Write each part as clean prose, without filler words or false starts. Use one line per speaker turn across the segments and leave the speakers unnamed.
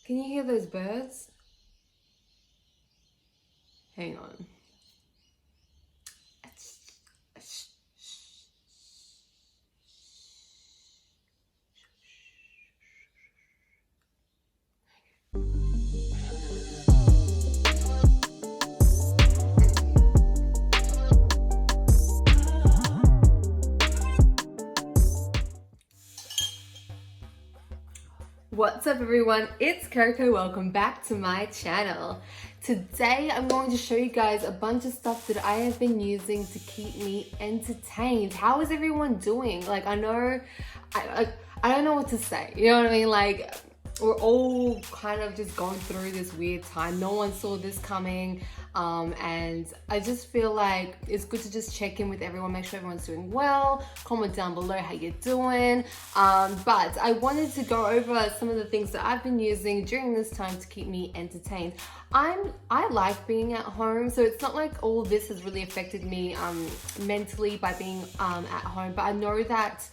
Can you hear those birds? Hang on. What's up everyone, it's Coco. Welcome back to my channel. Today I'm going to show you guys a bunch of stuff that I have been using to keep me entertained. How is everyone doing? Like, I don't know what to say, you know what I mean? Like, we're all kind of just going through this weird time. No one saw this coming, and I just feel like it's good to just check in with everyone, make sure everyone's doing well. Comment down below how you're doing. But I wanted to go over some of the things that I've been using during this time to keep me entertained. I like being at home, so it's not like all this has really affected me mentally by being at home, but I know that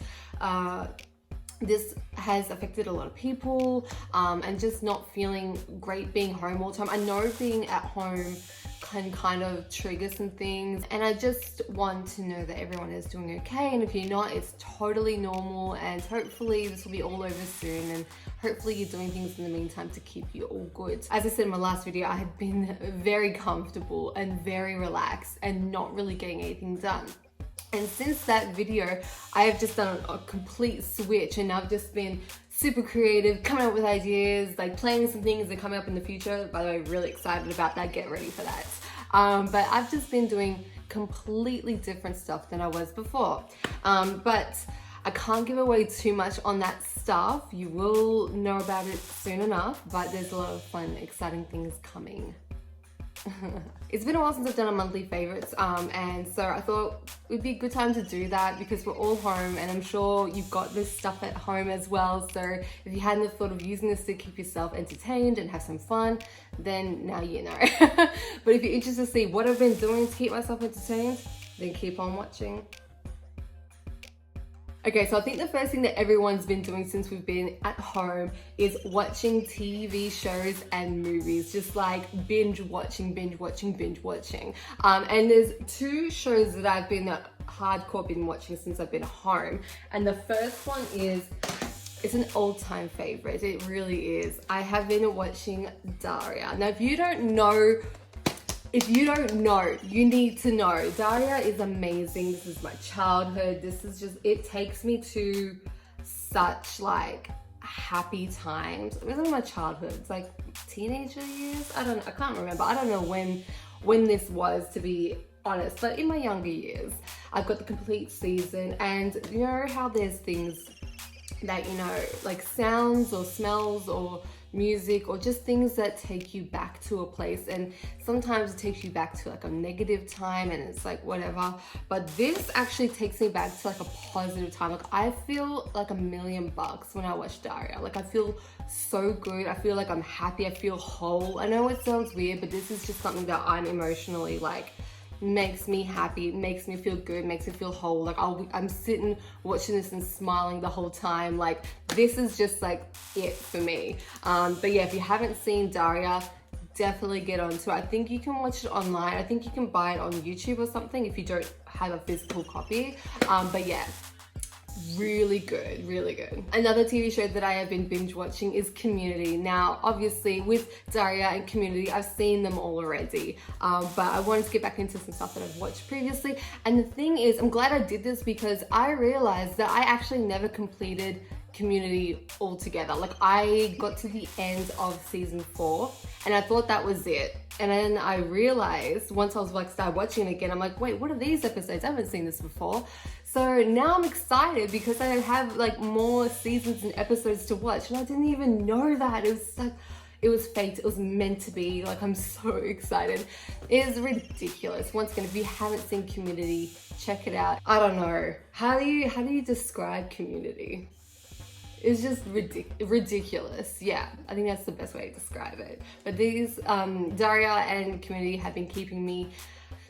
this has affected a lot of people, and just not feeling great being home all the time. I know being at home can kind of trigger some things, and I just want to know that everyone is doing okay, and if you're not, it's totally normal, and hopefully this will be all over soon, and hopefully you're doing things in the meantime to keep you all good. As I said in my last video, I had been very comfortable and very relaxed and not really getting anything done. And since that video, I have just done a complete switch, and I've just been super creative, coming up with ideas, like planning some things that come up in the future. By the way, really excited about that, get ready for that. But I've just been doing completely different stuff than I was before. But I can't give away too much on that stuff. You will know about it soon enough, but there's a lot of fun, exciting things coming. It's been a while since I've done a monthly favorites, and so I thought it would be a good time to do that because we're all home, and I'm sure you've got this stuff at home as well. So if you hadn't thought of using this to keep yourself entertained and have some fun, then now you know. But if you're interested to see what I've been doing to keep myself entertained, then keep on watching. Okay, so I think the first thing that everyone's been doing since we've been at home is watching TV shows and movies, just like binge watching. And there's two shows that I've been hardcore binge watching since I've been home. And the first one it's an all-time favorite, it really is. I have been watching Daria. Now, if you don't know, you need to know. Daria is amazing. This is my childhood. This is just, it takes me to such like happy times. It wasn't my childhood, it's like teenager years. I can't remember. I don't know when this was, to be honest, but in my younger years, I've got the complete season. And you know how there's things that, you know, like sounds or smells or music or just things that take you back to a place, and sometimes it takes you back to like a negative time and it's like whatever, but this actually takes me back to like a positive time. Like, I feel like $1,000,000 when I watch Daria. Like, I feel so good, I feel like I'm happy, I feel whole. I know it sounds weird, but this is just something that I'm emotionally like makes me happy, makes me feel good, makes me feel whole. Like, I'm sitting watching this and smiling the whole time. Like, this is just like it for me. But yeah, if you haven't seen Daria, definitely get onto it. I think you can watch it online. I think you can buy it on YouTube or something if you don't have a physical copy. But yeah, really good, really good. Another TV show that I have been binge watching is Community. Now, obviously with Daria and Community, I've seen them all already, but I wanted to get back into some stuff that I've watched previously. And the thing is, I'm glad I did this because I realized that I actually never completed Community altogether. Like, I got to the end of season 4 and I thought that was it. And then I realized once I was like started watching it again, I'm like, wait, what are these episodes? I haven't seen this before. So now I'm excited because I have like more seasons and episodes to watch, and I didn't even know that. It was like, it was fate, it was meant to be. Like, I'm so excited. It is ridiculous. Once again, if you haven't seen Community, check it out. I don't know. How do you describe Community? It's just ridiculous. Yeah, I think that's the best way to describe it. But these, Daria and Community have been keeping me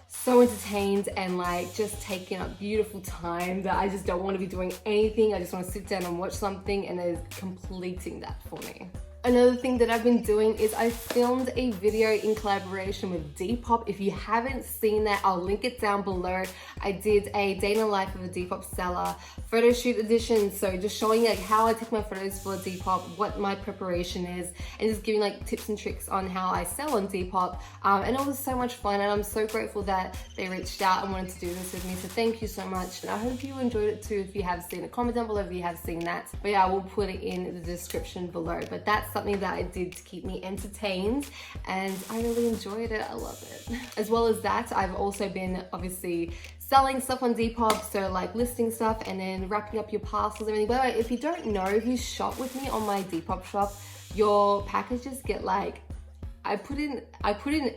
so entertained and like just taking up beautiful time that I just don't want to be doing anything. I just want to sit down and watch something, and they're completing that for me. Another thing that I've been doing is I filmed a video in collaboration with Depop. If you haven't seen that, I'll link it down below. I did a day in the life of a Depop seller photo shoot edition. So just showing like how I take my photos for Depop, what my preparation is, and just giving like tips and tricks on how I sell on Depop. And it was so much fun, and I'm so grateful that they reached out and wanted to do this with me. So thank you so much. And I hope you enjoyed it too. If you have seen it, comment down below if you have seen that. But yeah, I will put it in the description below. But that's something that I did to keep me entertained, and I really enjoyed it. I love it. As well as that, I've also been obviously selling stuff on Depop, so like listing stuff and then wrapping up your parcels and everything. By the way, if you don't know, if you shop with me on my Depop shop, your packages get like, I put in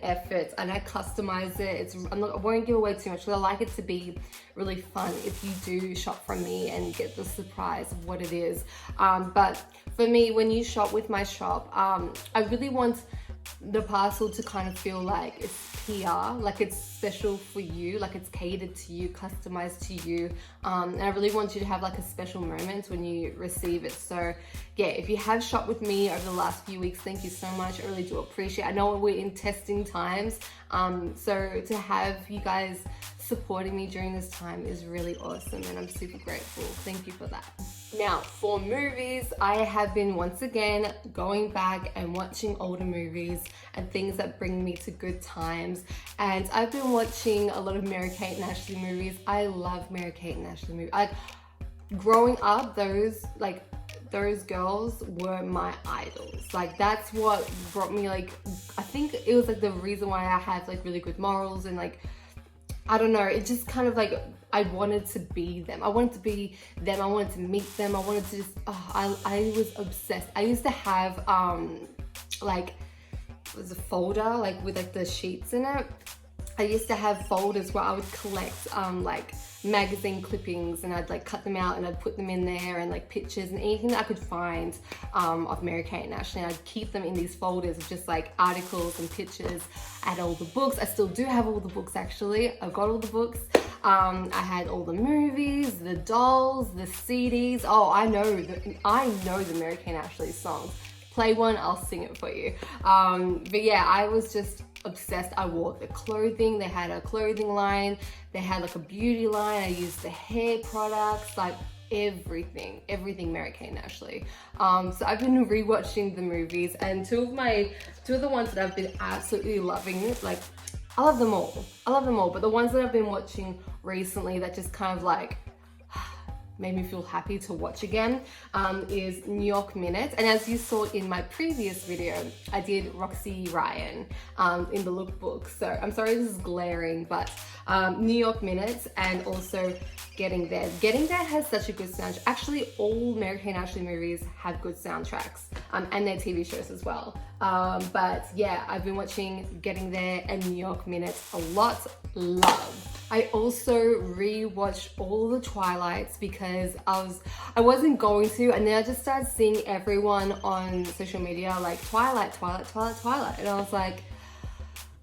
effort and I customize it. I won't give away too much because I like it to be really fun if you do shop from me and get the surprise of what it is. But for me, when you shop with my shop, I really want the parcel to kind of feel like it's PR, like it's special for you, like it's catered to you, customized to you. And I really want you to have like a special moment when you receive it. So yeah, if you have shopped with me over the last few weeks, thank you so much. I really do appreciate it. I know we're in testing times. So to have you guys supporting me during this time is really awesome, and I'm super grateful. Thank you for that. Now, for movies, I have been once again going back and watching older movies and things that bring me to good times. And I've been watching a lot of Mary-Kate and Ashley movies. I love Mary-Kate and Ashley movies. Growing up, those girls were my idols. Like that's what brought me, like, I think it was like the reason why I had like really good morals, and like, I don't know, it just kind of like, I wanted to be them. I wanted to be them. I wanted to meet them. I wanted to just, I was obsessed. I used to have, like, it was a folder, like with like the sheets in it. I used to have folders where I would collect, like magazine clippings, and I'd like cut them out and I'd put them in there, and like pictures and anything that I could find of Mary-Kate and Ashley. And I'd keep them in these folders of just like articles and pictures. I had all the books. I still do have all the books actually. I've got all the books. I had all the movies, the dolls, the CDs. Oh, I know the Mary-Kate and Ashley songs. Play one, I'll sing it for you. But yeah, I was just obsessed. I wore the clothing. They had a clothing line. They had like a beauty line. I used the hair products, like everything Mary-Kate and Ashley. So I've been rewatching the movies, and two of the ones that I've been absolutely loving, like I love them all, but the ones that I've been watching recently that just kind of like made me feel happy to watch again is New York Minute. And as you saw in my previous video, I did Roxy Ryan in the lookbook. So I'm sorry this is glaring, but New York Minute and also Getting There. Getting There has such a good soundtrack. Actually, all Mary-Kate and Ashley movies have good soundtracks, and their TV shows as well. But yeah, I've been watching Getting There and New York Minute a lot. Love. I also rewatched all the Twilights because I wasn't going to, and then I just started seeing everyone on social media like Twilight, and I was like,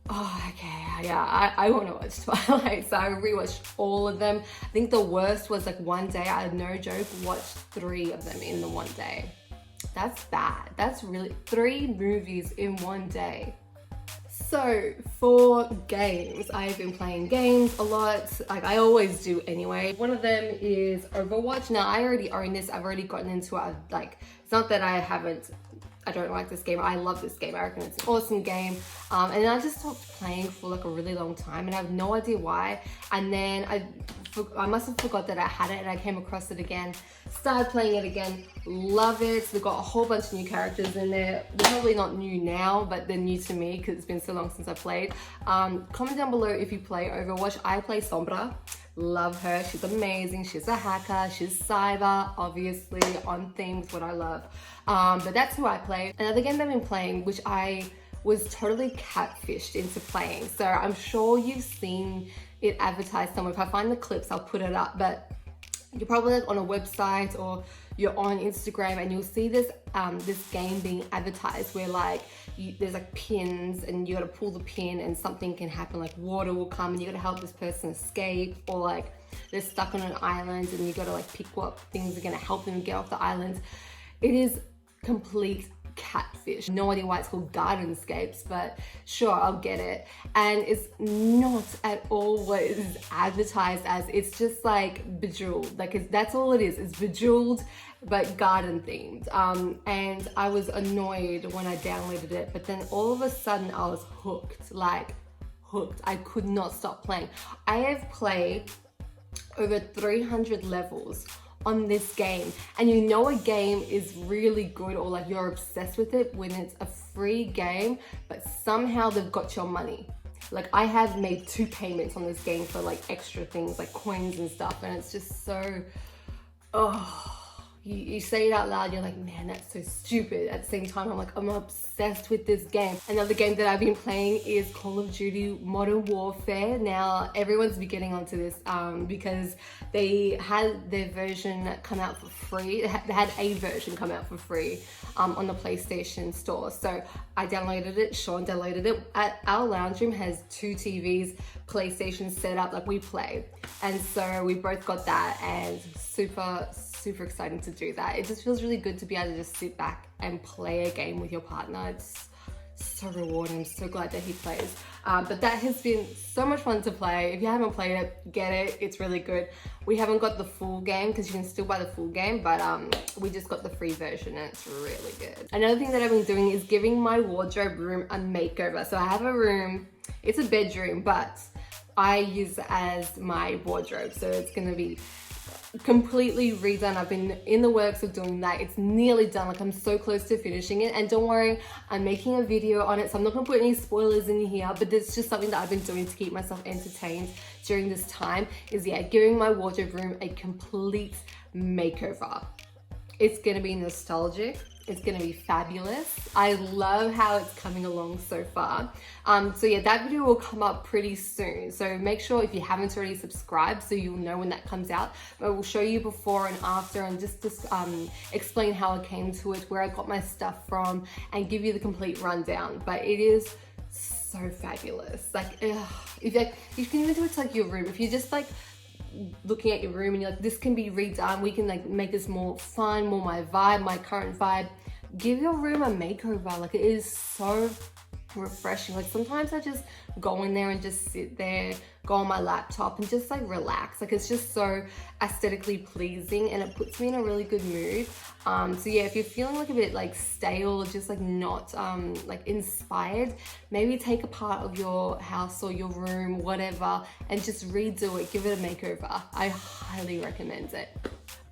oh, okay, yeah, I want to watch Twilight. So I rewatched all of them. I think the worst was like one day, I had no joke, watched 3 of them in the one day. That's bad. That's really 3 movies in one day. So for games, I've been playing games a lot, like I always do anyway. One of them is Overwatch. Now I already own this, I've already gotten into it. It's not that I don't like this game. I love this game. I reckon it's an awesome game. And then I just stopped playing for like a really long time, and I have no idea why. And then I must have forgot that I had it, and I came across it again. Started playing it again. Love it. They've got a whole bunch of new characters in there. They're probably not new now, but they're new to me because it's been so long since I played. Comment down below if you play Overwatch. I play Sombra. Love her. She's amazing. She's a hacker. She's cyber, obviously on theme with what I love. But that's who I play. Another game that I've been playing, which I was totally catfished into playing. So I'm sure you've seen it advertised somewhere. If I find the clips, I'll put it up. But you're probably like on a website or you're on Instagram, and you'll see this this game being advertised where like there's like pins, and you gotta pull the pin and something can happen, like water will come and you gotta help this person escape, or like they're stuck on an island and you gotta like pick what things are gonna help them get off the island. It is complete catfish. No idea why it's called Gardenscapes, but sure, I'll get it. And it's not at all what it is advertised as. It's just like Bejeweled. Like that's all it is. It's Bejeweled, but garden themed. And I was annoyed when I downloaded it, but then all of a sudden I was hooked, like hooked. I could not stop playing. I have played over 300 levels on this game, and you know a game is really good or like you're obsessed with it when it's a free game but somehow they've got your money. Like I have made 2 payments on this game for like extra things like coins and stuff, and it's just so, oh, you say it out loud, you're like, man, that's so stupid. At the same time, I'm like, I'm obsessed with this game. Another game that I've been playing is Call of Duty Modern Warfare. Now, everyone's been getting onto this because they had their version come out for free. They had a version come out for free on the PlayStation Store. So I downloaded it, Sean downloaded it. Our lounge room has 2 TVs, PlayStation set up, like we play. And so we both got that, and super exciting to do that. It just feels really good to be able to just sit back and play a game with your partner. It's so rewarding. I'm so glad that he plays. But that has been so much fun to play. If you haven't played it, get it. It's really good. We haven't got the full game because you can still buy the full game, but we just got the free version and it's really good. Another thing that I've been doing is giving my wardrobe room a makeover. So I have a room, it's a bedroom, but I use it as my wardrobe. So it's gonna be completely redone. I've been in the works of doing that. It's nearly done. Like I'm so close to finishing it, and don't worry, I'm making a video on it, so I'm not gonna put any spoilers in here, but it's just something that I've been doing to keep myself entertained during this time is giving my wardrobe room a complete makeover. It's gonna be nostalgic. It's gonna be fabulous. I love how it's coming along so far. So yeah, that video will come up pretty soon. So make sure if you haven't already subscribed so you'll know when that comes out. But we'll show you before and after and just explain how I came to it, where I got my stuff from, and give you the complete rundown. But it is so fabulous. Like, if you can even do it to like your room. If you're just like looking at your room and you're like, this can be redone, we can like make this more fun, more my vibe, my current vibe, give your room a makeover. Like it is so refreshing. Like sometimes I just go in there and just sit there, go on my laptop and just like relax. Like it's just so aesthetically pleasing and it puts me in a really good mood. So yeah, if you're feeling like a bit like stale, just like not like inspired, maybe take a part of your house or your room, whatever, and just redo it, give it a makeover. I highly recommend it.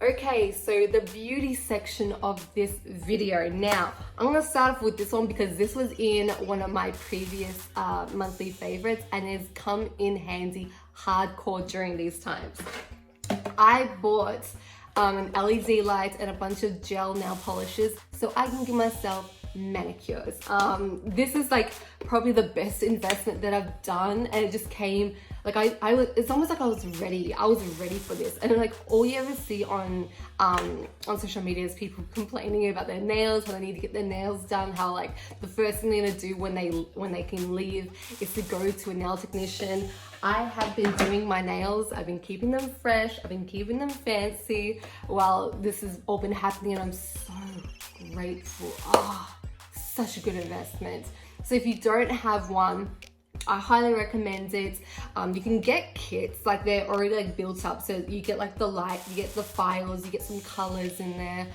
Okay, so the beauty section of this video. Now, I'm gonna start off with this one because this was in one of my previous monthly favorites and it's come in handy hardcore during these times. I bought an LED light and a bunch of gel nail polishes so I can give myself manicures. This is like probably the best investment that I've done, and it just came like it's almost like I was ready for this. And like all you ever see on social media is people complaining about their nails, how they need to get their nails done, how like the first thing they're gonna do when they can leave is to go to a nail technician. I have been doing my nails, I've been keeping them fresh, I've been keeping them fancy while this has all been happening, and I'm so grateful. Such a good investment. So if you don't have one, I highly recommend it. You can get kits, like they're already like built up. So you get like the light, you get the files, you get some colors in there,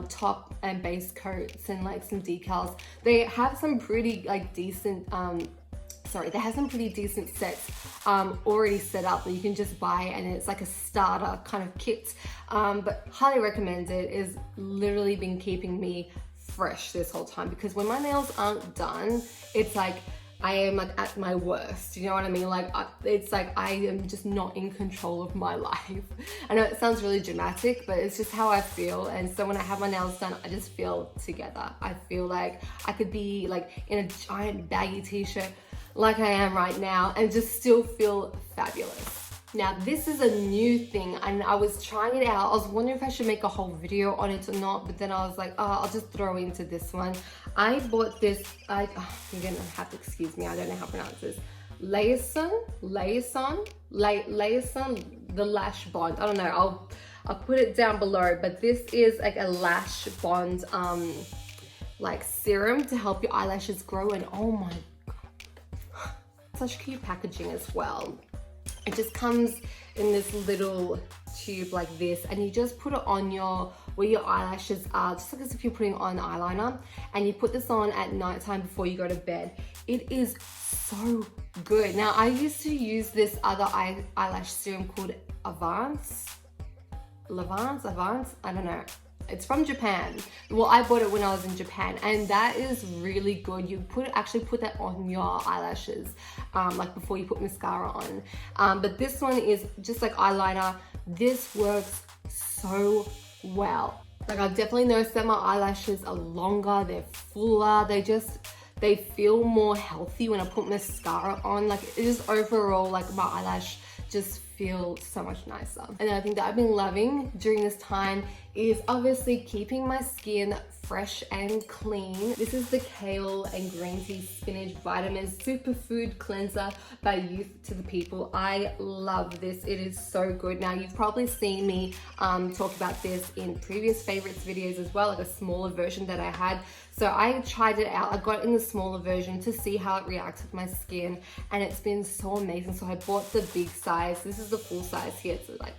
top and base coats and like some decals. They have some pretty like decent, they have some pretty decent sets already set up that you can just buy, and it's like a starter kind of kit. But highly recommend it. It's literally been keeping me fresh this whole time, because when my nails aren't done, it's like I am like at my worst, you know what I mean? Like it's like I am just not in control of my life. I know it sounds really dramatic, but it's just how I feel. And so when I have my nails done, I just feel together. I feel like I could be like in a giant baggy t-shirt like I am right now and just still feel fabulous. Now this is a new thing and I was trying it out. I was wondering if I should make a whole video on it or not, but then I was like, oh, I'll just throw into this one. I bought this, you're gonna have to excuse me, I don't know how to pronounce this. Liaison, the lash bond. I don't know, I'll put it down below, but this is like a lash bond like serum to help your eyelashes grow, and oh my god, such cute packaging as well. It just comes in this little tube like this, and you just put it on where your eyelashes are, just like as if you're putting on eyeliner, and you put this on at nighttime before you go to bed. It is so good. Now I used to use this other eyelash serum called Avance, I don't know. It's from Japan. Well, I bought it when I was in Japan, and that is really good. You actually put that on your eyelashes, like before you put mascara on. But this one is just like eyeliner. This works so well. Like, I've definitely noticed that my eyelashes are longer, they're fuller, they feel more healthy when I put mascara on. Like, it just overall, like my eyelash just feel so much nicer. And I think that I've been loving during this time is obviously keeping my skin fresh and clean. This is the Kale and Green Tea Spinach Vitamins Superfood Cleanser by Youth to the People. I love this. It is so good. Now, you've probably seen me talk about this in previous favorites videos as well, like a smaller version that I had. So I tried it out. I got it in the smaller version to see how it reacts with my skin, and it's been so amazing. So I bought the big size. This is the full size here. It's like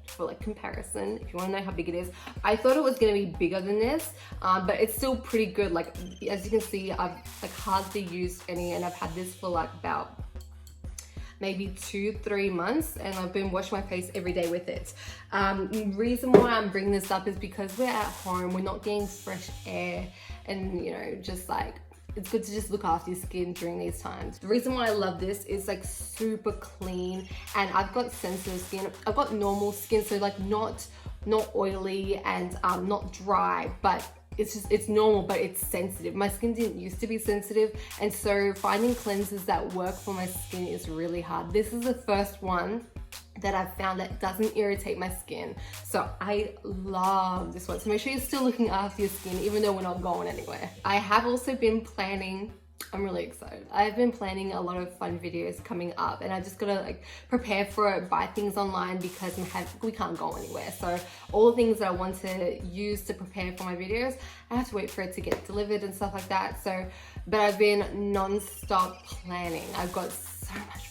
for like comparison, if you want to know how big it is. I thought it was going to be bigger than this, but it's still pretty good. Like, as you can see, I've like hardly used any, and I've had this for like about maybe 2-3 months, and I've been washing my face every day with it. Reason why I'm bringing this up is because we're at home, we're not getting fresh air, and you know, just like, it's good to just look after your skin during these times. The reason why I love this is like super clean, and I've got sensitive skin. I've got normal skin, so like not oily and not dry, but it's normal, but it's sensitive. My skin didn't used to be sensitive, and so finding cleansers that work for my skin is really hard. This is the first one that I've found that doesn't irritate my skin. So I love this one. So make sure you're still looking after your skin, even though we're not going anywhere. I have also been planning, I'm really excited. I've been planning a lot of fun videos coming up, and I just gotta like prepare for it, buy things online because we can't go anywhere. So all the things that I want to use to prepare for my videos, I have to wait for it to get delivered and stuff like that. So, but I've been non-stop planning. I've got so much.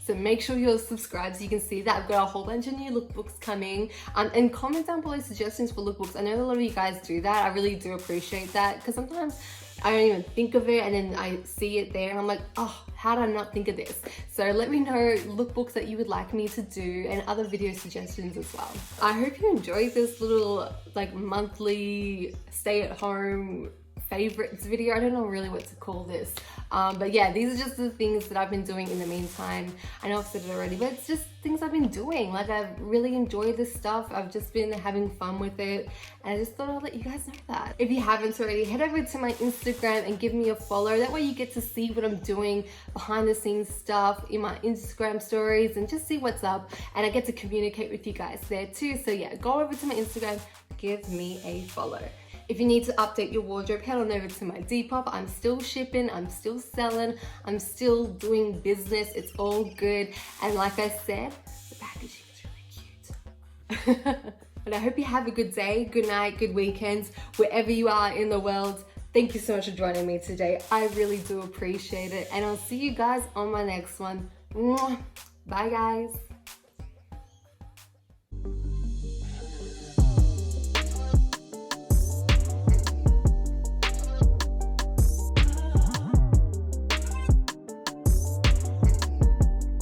So make sure you're subscribed so you can see that. I've got a whole bunch of new lookbooks coming. And comment down below suggestions for lookbooks. I know a lot of you guys do that. I really do appreciate that, because sometimes I don't even think of it, and then I see it there and I'm like, oh, how did I not think of this? So let me know lookbooks that you would like me to do, and other video suggestions as well. I hope you enjoyed this little like monthly stay at home favorites video. I don't know really what to call this, but yeah, these are just the things that I've been doing in the meantime. I know I've said it already, but it's just things I've been doing. Like, I've really enjoyed this stuff. I've just been having fun with it, and I just thought I'd let you guys know that. If you haven't already, head over to my Instagram and give me a follow. That way you get to see what I'm doing behind the scenes stuff in my Instagram stories, and just see what's up, and I get to communicate with you guys there too. So yeah, go over to my Instagram, give me a follow. If you need to update your wardrobe, head on over to my Depop. I'm still shipping, I'm still selling, I'm still doing business. It's all good. And like I said, the packaging is really cute. But I hope you have a good day, good night, good weekend, wherever you are in the world. Thank you so much for joining me today. I really do appreciate it. And I'll see you guys on my next one. Bye guys.